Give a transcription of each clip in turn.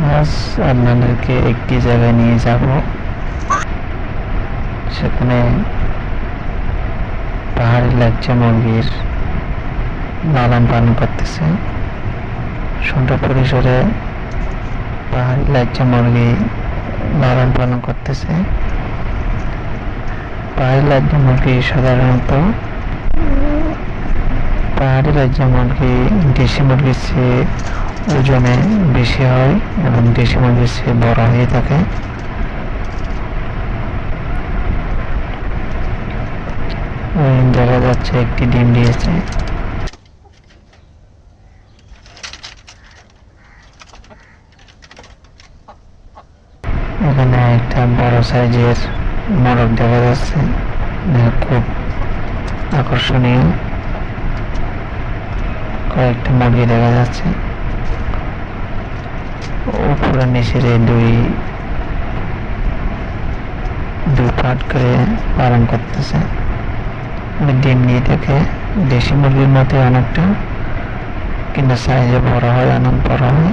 আজ আপনাদেরকে একটি জায়গায় নিয়ে যাব, সেখানে পাহাড়ি লাচ্চা মুরগির লালন পালন করতেছে। ছোট পরিসরে পাহাড়ি লাচ্চা মুরগি লালন পালন করতেছে। পাহাড়ি লাচ্চা মুরগি সাধারণত পাহাড়ি লাচ্চা মুরগি দেশি মুরগির চেয়ে ওজনে বেশি হয় এবং দেশি মুরগির চেয়ে বড় হয়ে থাকে। দেখা যাচ্ছে একটি ডিম দিয়েছে। এখানে একটা বড় সাইজের মোরগ দেখা যাচ্ছে, খুব আকর্ষণীয়। কয়েকটা মুরগি দেখা যাচ্ছে, উপরে নিচে দুই পাট করে পালন করতেছে। ডিম নিয়ে থাকে দেশি মুরগির মতো অনেকটা, কিন্তু সাইজে বড় হয়, অনেক বড় হয়,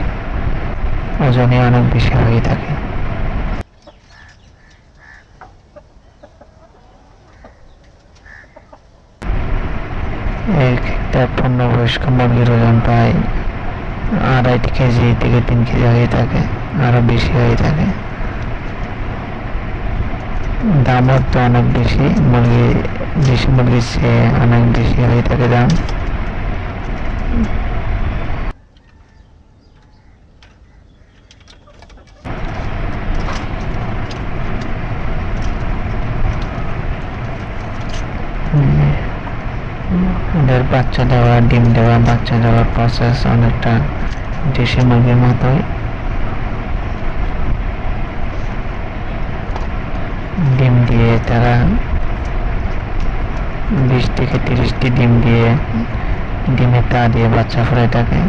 ওজনে অনেক বেশি হয়ে থাকে। একটা পূর্ণবয়স্ক মুরগির ওজন প্রায় 2.5 কেজি থেকে 3 কেজি হয়ে থাকে, আরো বেশি হয়ে থাকে। দামও তো অনেক বেশি, দেশি মুরগির চেয়ে অনেক বেশি হয়ে থাকে দাম। এদের বাচ্চা দেওয়া, ডিম দেওয়া, বাচ্চা দেওয়ার প্রসেস অনেকটা দেশি মুরগির মতোই। ডিম দিয়ে তারা 20 থেকে 30টি ডিম দিয়ে ডিমের তা দিয়ে বাচ্চা ফুটে থাকে।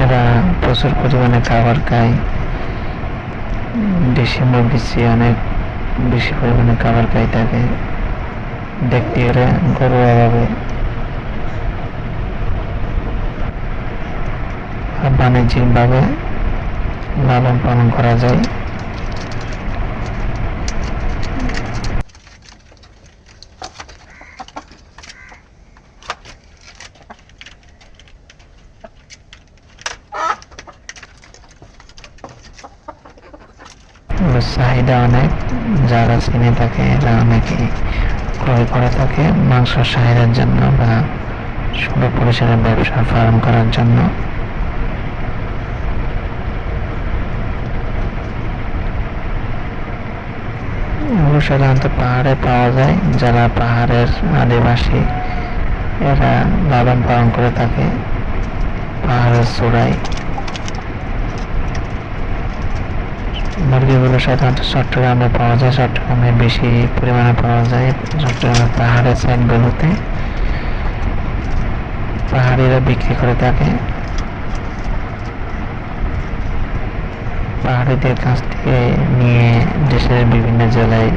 এরা প্রচুর পরিমাণে খাবার খায়, দেশি মুরগির চেয়ে অনেক বেশি পরিমাণে খাবার খাই থাকে। দেখতে এরা ঘরোয়া ভাবে বাণিজ্যিক ভাবে লালন পালন করা যায়। চাহিদা অনেক, যারা চিনে থাকে এরা অনেকে ক্রয় করে থাকে মাংসের চাহিদার জন্য বা ছোট পরিসরে ব্যবসা ফার্ম করার জন্য। এগুলো সাধারণত পাহাড়ে পাওয়া যায়। যারা পাহাড়ের আদিবাসী এরা লালন পালন করে থাকে পাহাড়ের চূড়ায়। মুরগিগুলো সাধারণত চট্টগ্রামে পাওয়া যায়, চট্টগ্রামে বেশি পরিমাণে পাওয়া যায়। চট্টগ্রামের পাহাড়ের সাইডগুলোতে পাহাড়িরা বিক্রি করে থাকে। পাহাড়িদের কাছ থেকে নিয়ে দেশের বিভিন্ন জেলায়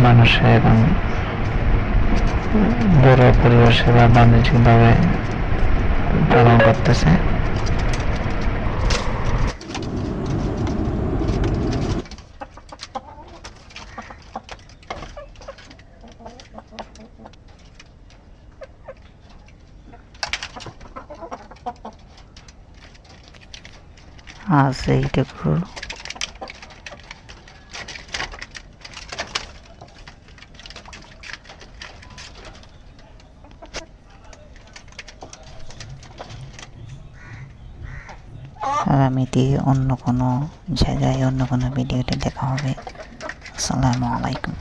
মানুষে এবং বড় পরিবেশে বা বাণিজ্যিকভাবে পালন করতেছে। আজ এইটুকু। আগামীতে অন্য কোনো জায়গায় অন্য কোনো ভিডিওতে দেখা হবে। আসসালামু আলাইকুম।